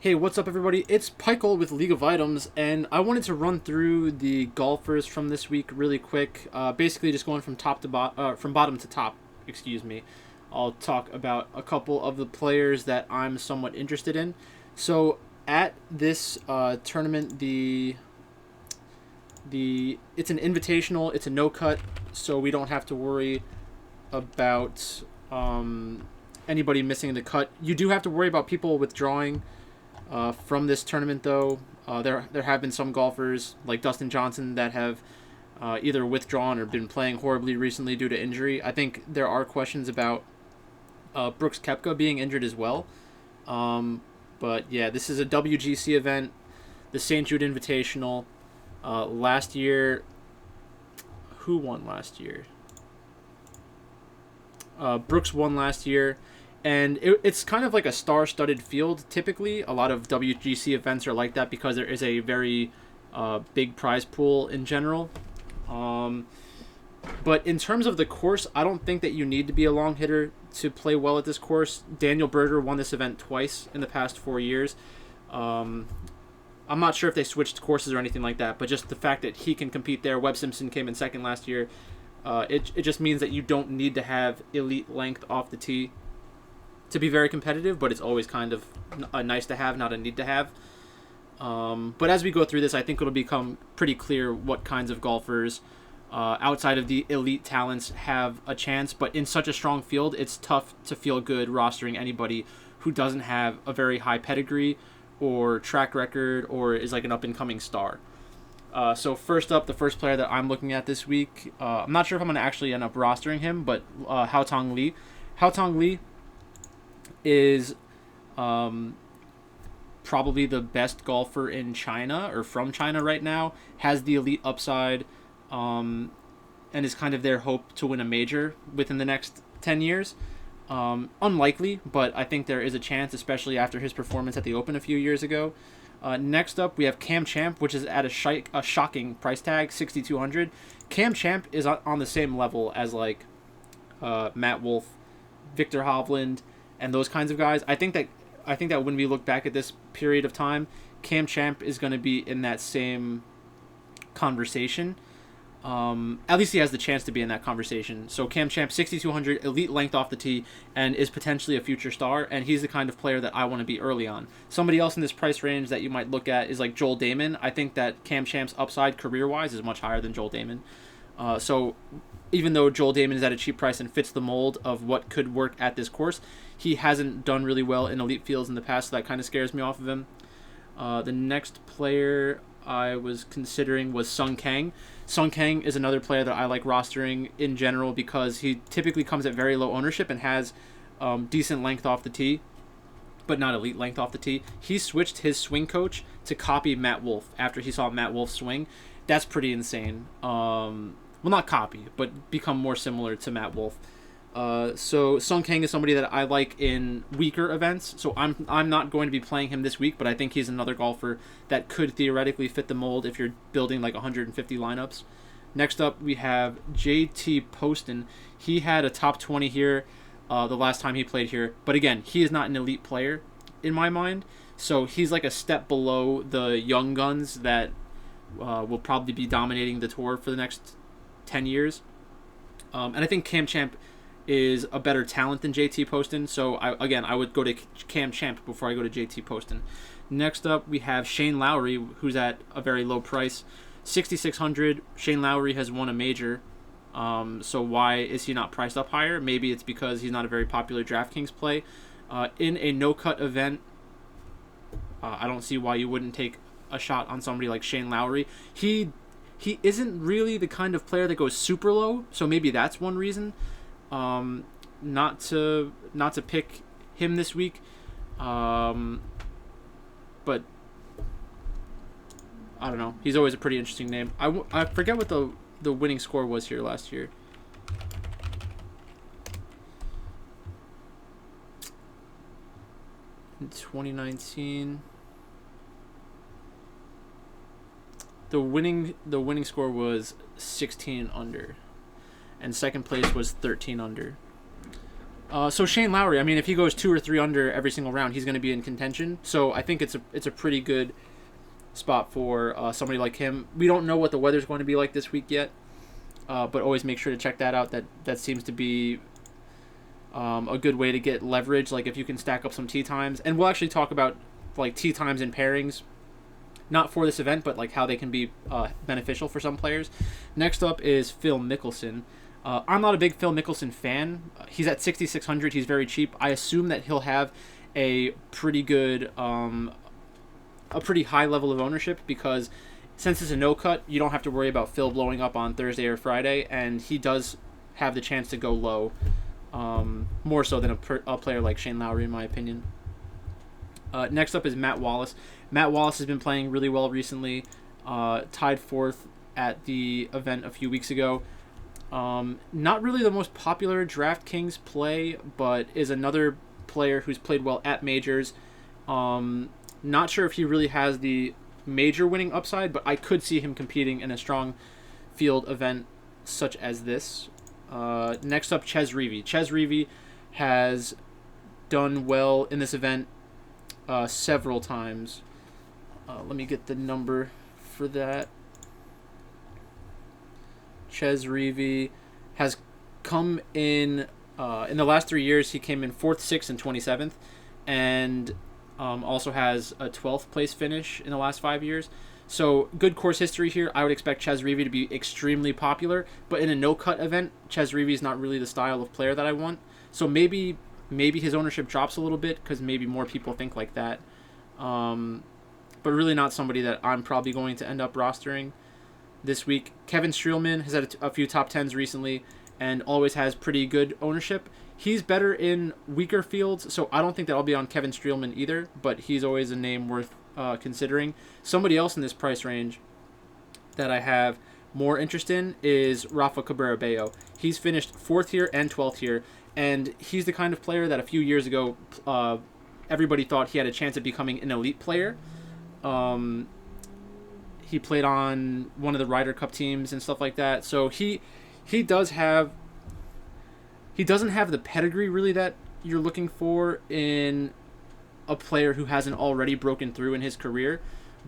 Hey, what's up, everybody? It's Pikel with League of Items, and I wanted to run through the golfers from this week really quick. Basically, just going from from bottom to top. Excuse me. I'll talk about a couple of the players that I'm somewhat interested in. So, at this tournament, it's an invitational. It's a no cut, so we don't have to worry about anybody missing the cut. You do have to worry about people withdrawing. From this tournament, though, there have been some golfers like Dustin Johnson that have either withdrawn or been playing horribly recently due to injury. I think there are questions about Brooks Koepka being injured as well. But yeah, this is a WGC event, the St. Jude Invitational. Last year, who won last year? Brooks won last year. And it's kind of like a star-studded field, typically. A lot of WGC events are like that because there is a very big prize pool in general. But in terms of the course, I don't think that you need to be a long hitter to play well at this course. Daniel Berger won this event twice in the past 4 years. I'm not sure if they switched courses or anything like that, but just the fact that he can compete there. Webb Simpson came in second last year. It just means that you don't need to have elite length off the tee to be very competitive, but it's always kind of a nice to have, not a need to have. But as we go through this, I think it'll become pretty clear what kinds of golfers outside of the elite talents have a chance. But in such a strong field, it's tough to feel good rostering anybody who doesn't have a very high pedigree or track record or is like an up-and-coming star. So first up, the first player that I'm looking at this week, I'm not sure if I'm going to actually end up rostering him, but Haotong Li. Haotong Li is probably the best golfer in China or from China right now, has the elite upside, and is kind of their hope to win a major within the next 10 years. Unlikely, but I think there is a chance, especially after his performance at the Open a few years ago. Next up, we have Cam Champ, which is at a shocking price tag, $6,200. Cam Champ is on the same level as like Matt Wolff, Victor Hovland, and those kinds of guys. I think that when we look back at this period of time, Cam Champ is going to be in that same conversation. At least he has the chance to be in that conversation. So Cam Champ, 6,200, elite length off the tee, and is potentially a future star, and he's the kind of player that I want to be early on. Somebody else in this price range that you might look at is like Joel Damon. I think that Cam Champ's upside career-wise is much higher than Joel Damon. So even though Joel Damon is at a cheap price and fits the mold of what could work at this course, he hasn't done really well in elite fields in the past, so that kind of scares me off of him. The next player I was considering was Sung Kang. Sung Kang is another player that I like rostering in general because he typically comes at very low ownership and has decent length off the tee, but not elite length off the tee. He switched his swing coach to copy Matt Wolff after he saw Matt Wolff swing. That's pretty insane. Well, not copy, but become more similar to Matt Wolff. So Sung Kang is somebody that I like in weaker events. So I'm not going to be playing him this week, but I think he's another golfer that could theoretically fit the mold if you're building like 150 lineups. Next up, we have JT Poston. He had a top 20 here the last time he played here. But again, he is not an elite player in my mind. So he's like a step below the young guns that will probably be dominating the tour for the next 10 years. And I think Cam Champ is a better talent than JT Poston. So, I would go to Cam Champ before I go to JT Poston. Next up, we have Shane Lowry, who's at a very low price. $6,600. Shane Lowry has won a major. So why is he not priced up higher? Maybe it's because he's not a very popular DraftKings play. In a no-cut event, I don't see why you wouldn't take a shot on somebody like Shane Lowry. He isn't really the kind of player that goes super low, so maybe that's one reason not to pick him this week. But I don't know. He's always a pretty interesting name. I forget what the winning score was here last year. In 2019. The winning score was 16 under, and second place was 13 under. So Shane Lowry, I mean, if he goes 2 or 3 under every single round, he's going to be in contention. So I think it's a pretty good spot for somebody like him. We don't know what the weather's going to be like this week yet, but always make sure to check that out. That seems to be a good way to get leverage. Like if you can stack up some tee times, and we'll actually talk about like tee times and pairings, not for this event, but like how they can be beneficial for some players. Next up is Phil Mickelson. I'm not a big Phil Mickelson fan. He's at 6,600. He's very cheap. I assume that he'll have a pretty good, a pretty high level of ownership because since it's a no cut, you don't have to worry about Phil blowing up on Thursday or Friday, and he does have the chance to go low, more so than a player like Shane Lowry, in my opinion. Next up is Matt Wallace. Matt Wallace has been playing really well recently. Tied fourth at the event a few weeks ago. Not really the most popular DraftKings play, but is another player who's played well at majors. Not sure if he really has the major winning upside, but I could see him competing in a strong field event such as this. Next up, Ches Reavie. Ches Reavie has done well in this event several times. Let me get the number for that. Ches Reavie has come in the last 3 years. He came in 4th, 6th, and 27th, and also has a 12th place finish in the last 5 years. So good course history here. I would expect Ches Reavie to be extremely popular, but in a no-cut event, Ches Reavie is not really the style of player that I want. So maybe his ownership drops a little bit because maybe more people think like that. But really not somebody that I'm probably going to end up rostering this week. Kevin Streelman has had a few top 10s recently and always has pretty good ownership. He's better in weaker fields, so I don't think that I'll be on Kevin Streelman either, but he's always a name worth considering. Somebody else in this price range that I have more interest in is Rafa Cabrera Bello. He's finished 4th here and 12th here, and he's the kind of player that a few years ago everybody thought he had a chance at becoming an elite player. He played on one of the Ryder Cup teams and stuff like that. So he doesn't have the pedigree really that you're looking for in a player who hasn't already broken through in his career.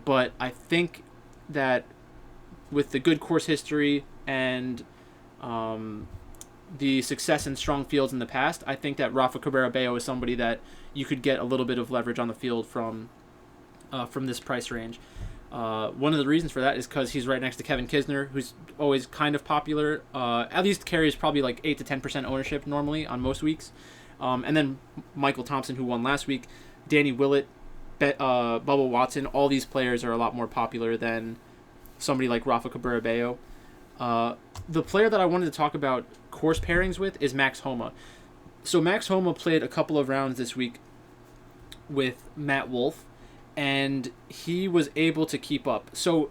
But I think that with the good course history and the success in strong fields in the past, I think that Rafa Cabrera Bello is somebody that you could get a little bit of leverage on the field from this price range. One of the reasons for that is because he's right next to Kevin Kisner, who's always kind of popular. At least carries probably like 8 to 10% ownership normally on most weeks. And then Michael Thompson, who won last week, Danny Willett, Bubba Watson, all these players are a lot more popular than somebody like Rafa Cabrera Bello. The player that I wanted to talk about course pairings with is Max Homa. So Max Homa played a couple of rounds this week with Matt Wolff, and he was able to keep up. So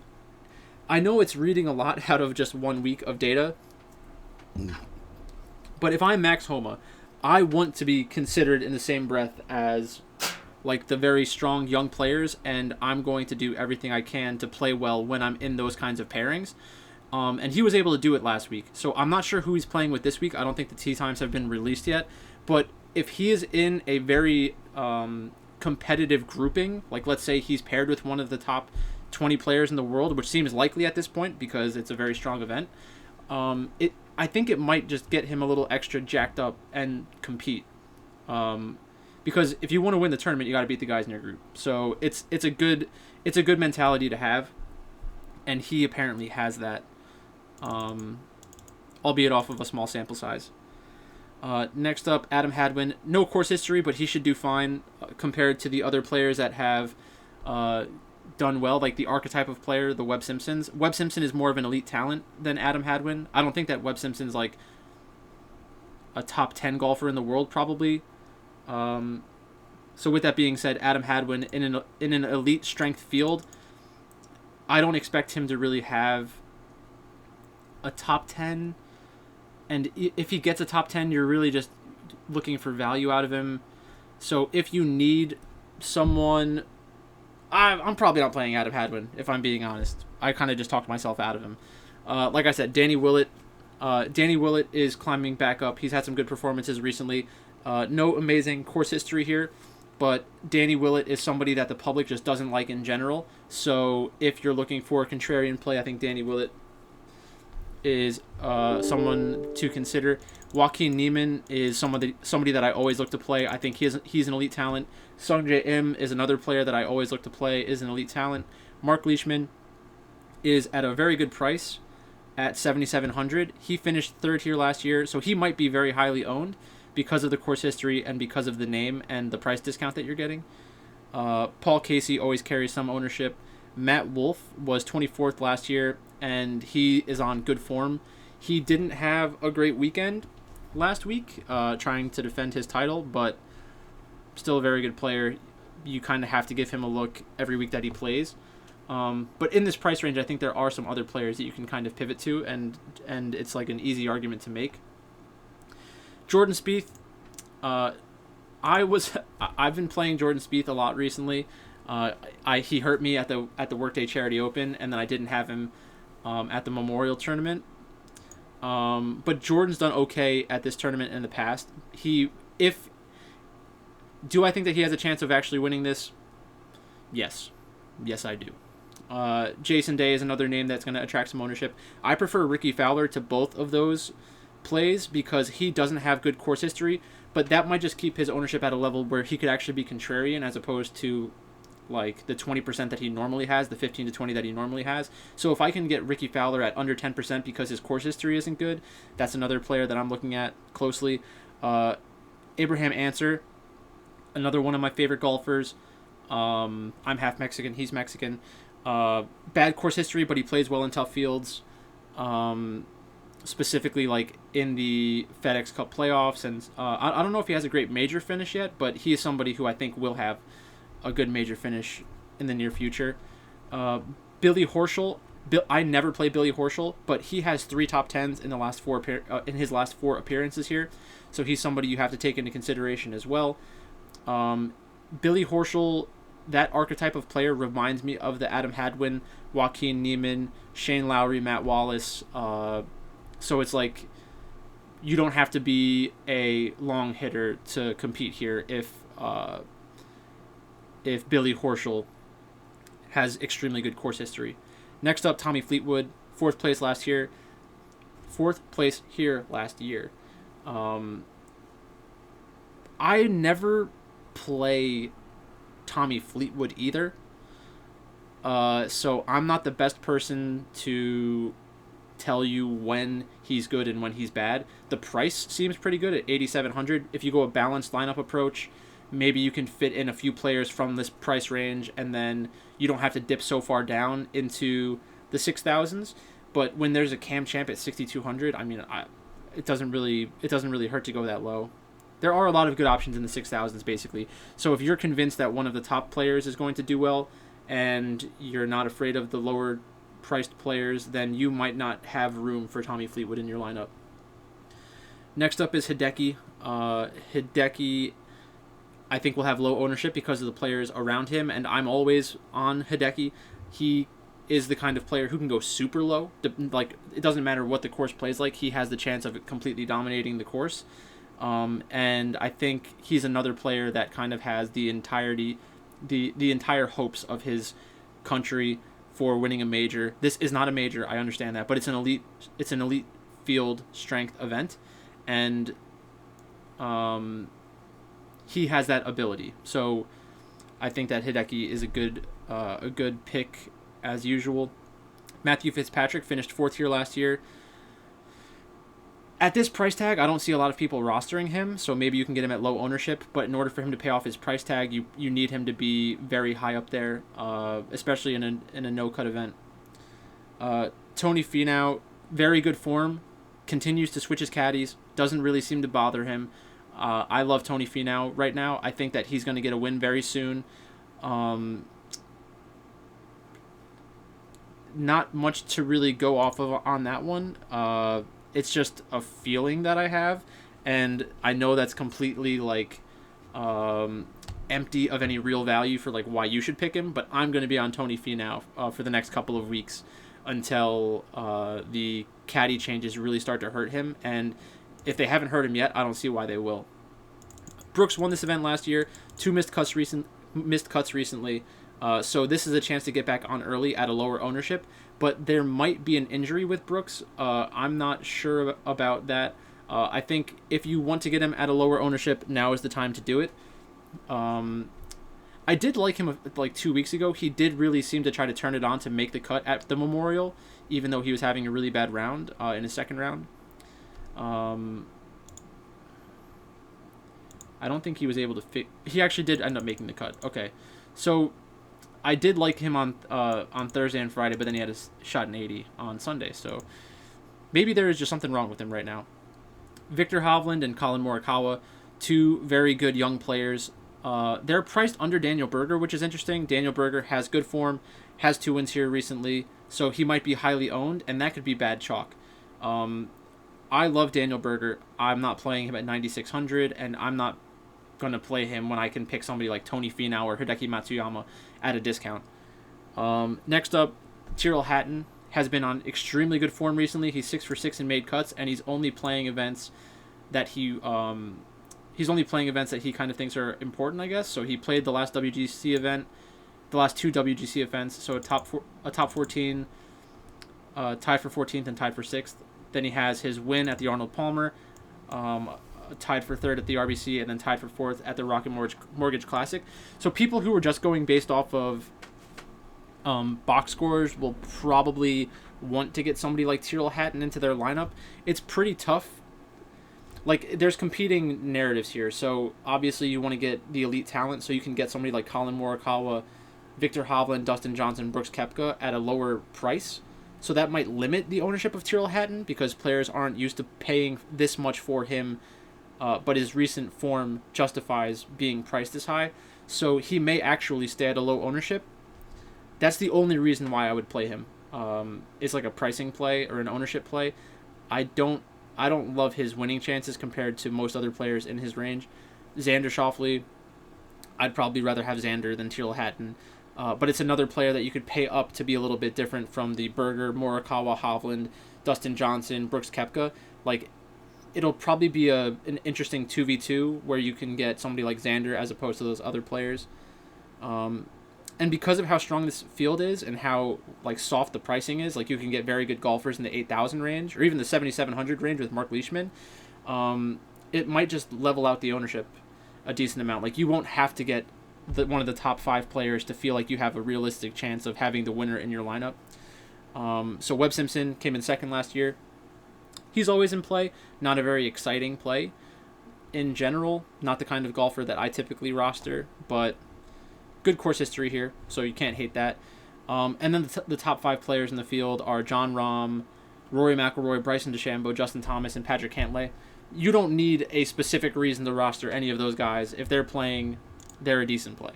I know it's reading a lot out of just 1 week of data, but if I'm Max Homa, I want to be considered in the same breath as like the very strong young players, and I'm going to do everything I can to play well when I'm in those kinds of pairings. And he was able to do it last week. So I'm not sure who he's playing with this week. I don't think the tee times have been released yet. But if he is in a very competitive grouping, like let's say he's paired with one of the top 20 players in the world, which seems likely at this point because it's a very strong event, I think it might just get him a little extra jacked up and compete. Because if you want to win the tournament, you got to beat the guys in your group. So it's a good mentality to have, and he apparently has that, albeit off of a small sample size. Next up, Adam Hadwin. No course history, but he should do fine compared to the other players that have done well, like the archetype of player, the Webb Simpsons. Webb Simpson is more of an elite talent than Adam Hadwin. I don't think that Webb Simpson's like a top 10 golfer in the world, probably. So with that being said, Adam Hadwin in an elite strength field, I don't expect him to really have a top 10. And if he gets a top 10, you're really just looking for value out of him. So if you need someone, I'm probably not playing Adam Hadwin, if I'm being honest. I kind of just talked myself out of him. Like I said, Danny Willett is climbing back up. He's had some good performances recently. No amazing course history here, but Danny Willett is somebody that the public just doesn't like in general. So if you're looking for a contrarian play, I think Danny Willett is someone to consider. Joaquin Niemann is somebody that I always look to play. I think he's an elite talent. Sungjae Im is another player that I always look to play, is an elite talent. Mark Leishman is at a very good price at 7,700. He finished third here last year, so he might be very highly owned because of the course history and because of the name and the price discount that you're getting. Paul Casey always carries some ownership. Matt Wolff was 24th last year, and he is on good form. He didn't have a great weekend last week trying to defend his title, but still a very good player. You kind of have to give him a look every week that he plays. But in this price range, I think there are some other players that you can kind of pivot to, and it's like an easy argument to make. Jordan Spieth, I've been playing Jordan Spieth a lot recently. He hurt me at the Workday Charity Open, and then I didn't have him at the Memorial Tournament. But Jordan's done okay at this tournament in the past. Do I think that he has a chance of actually winning this? Yes, I do. Jason Day is another name that's going to attract some ownership. I prefer Ricky Fowler to both of those plays because he doesn't have good course history, but that might just keep his ownership at a level where he could actually be contrarian as opposed to like the 20% that he normally has, the 15 to 20 that he normally has. So if I can get Ricky Fowler at under 10% because his course history isn't good, that's another player that I'm looking at closely. Abraham Answer, another one of my favorite golfers. I'm half Mexican, he's Mexican. Bad course history, but he plays well in tough fields. Specifically like in the FedEx Cup playoffs, and I don't know if he has a great major finish yet, but he is somebody who I think will have a good major finish in the near future. Billy Horschel, I never play Billy Horschel, but he has 3 top 10s in his last 4 appearances here, so he's somebody you have to take into consideration as well. Billy Horschel, that archetype of player reminds me of the Adam Hadwin, Joaquin Niemann, Shane Lowry, Matt Wallace. So it's like you don't have to be a long hitter to compete here if Billy Horschel has extremely good course history. Next up, Tommy Fleetwood, 4th place here last year. I never play Tommy Fleetwood either. So I'm not the best person to tell you when he's good and when he's bad. The price seems pretty good at 8,700. If you go a balanced lineup approach, maybe you can fit in a few players from this price range, and then you don't have to dip so far down into the 6,000s. But when there's a Cam Champ at 6,200, I mean, it doesn't really hurt to go that low. There are a lot of good options in the 6,000s, basically. So if you're convinced that one of the top players is going to do well, and you're not afraid of the lower priced players, then you might not have room for Tommy Fleetwood in your lineup. Next up is Hideki. Hideki, I think, will have low ownership because of the players around him, and I'm always on Hideki. He is the kind of player who can go super low. Like, it doesn't matter what the course plays like, he has the chance of completely dominating the course. And I think he's another player that kind of has the entire hopes of his country for winning a major. This is not a major, I understand that, but it's an elite field strength event, and he has that ability. So I think that Hideki is a good pick as usual. Matthew Fitzpatrick finished 4th here last year. At this price tag, I don't see a lot of people rostering him, so maybe you can get him at low ownership, but in order for him to pay off his price tag, you need him to be very high up there, especially in a no-cut event. Tony Finau, very good form, continues to switch his caddies, doesn't really seem to bother him. I love Tony Finau right now. I think that he's going to get a win very soon. Not much to really go off of on that one. It's just a feeling that I have, and I know that's completely like empty of any real value for like why you should pick him, but I'm going to be on Tony Finau for the next couple of weeks until the caddy changes really start to hurt him, and if they haven't hurt him yet, I don't see why they will. Brooks won this event last year. 2 missed cuts recently. So this is a chance to get back on early at a lower ownership. But there might be an injury with Brooks. I'm not sure about that. I think if you want to get him at a lower ownership, now is the time to do it. I did like him like 2 weeks ago. He did really seem to try to turn it on to make the cut at the Memorial, even though he was having a really bad round in his second round. I don't think he was able to he actually did end up making the cut. Okay, so I did like him on Thursday and Friday, but then he had a shot in 80 on Sunday. So maybe there is just something wrong with him right now. Victor Hovland and Colin Morikawa, 2 very good young players. They're priced under Daniel Berger, which is interesting. Daniel Berger has good form, has 2 wins here recently, so he might be highly owned, and that could be bad chalk. I love Daniel Berger. I'm not playing him at 9,600, and I'm not going to play him when I can pick somebody like Tony Finau or Hideki Matsuyama at a discount. Next up, Tyrell Hatton has been on extremely good form recently. He's 6 for 6 in made cuts, and he's only playing events that he kind of thinks are important, I guess. So he played the last WGC event, the last 2 WGC events. So a top 14, tied for 14th and tied for 6th. Then he has his win at the Arnold Palmer, tied for 3rd at the RBC, and then tied for 4th at the Rocket Mortgage Classic. So people who are just going based off of box scores will probably want to get somebody like Tyrell Hatton into their lineup. It's pretty tough. Like, there's competing narratives here. So obviously you want to get the elite talent, so you can get somebody like Colin Morikawa, Victor Hovland, Dustin Johnson, Brooks Koepka at a lower price. So that might limit the ownership of Tyrell Hatton because players aren't used to paying this much for him, but his recent form justifies being priced this high. So he may actually stay at a low ownership. That's the only reason why I would play him. It's like a pricing play or an ownership play. I don't love his winning chances compared to most other players in his range. Xander Schauffele, I'd probably rather have Xander than Tyrell Hatton. But it's another player that you could pay up to be a little bit different from the Berger, Morikawa, Hovland, Dustin Johnson, Brooks Koepka. Like, it'll probably be an interesting 2v2 where you can get somebody like Xander as opposed to those other players. And because of how strong this field is and how like soft the pricing is, like you can get very good golfers in the 8,000 range or even the 7,700 range with Mark Leishman. It might just level out the ownership a decent amount. Like, you won't have to get one of the top 5 players to feel like you have a realistic chance of having the winner in your lineup. So Webb Simpson came in 2nd last year. He's always in play, not a very exciting play in general, not the kind of golfer that I typically roster, but good course history here, so you can't hate that. And then the top 5 players in the field are Jon Rahm, Rory McIlroy, Bryson DeChambeau, Justin Thomas, and Patrick Cantlay. You don't need a specific reason to roster any of those guys. If they're playing, they're a decent play.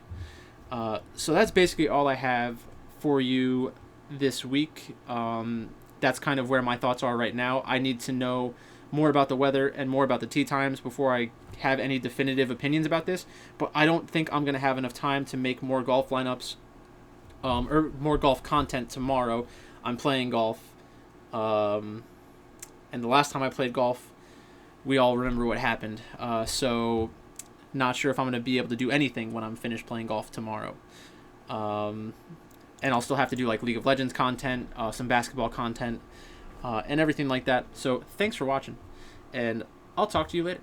So that's basically all I have for you this week. That's kind of where my thoughts are right now. I need to know more about the weather and more about the tee times before I have any definitive opinions about this, but I don't think I'm going to have enough time to make more golf lineups or more golf content tomorrow. I'm playing golf, and the last time I played golf, we all remember what happened, so not sure if I'm going to be able to do anything when I'm finished playing golf tomorrow. And I'll still have to do like League of Legends content, some basketball content, and everything like that. So thanks for watching, and I'll talk to you later.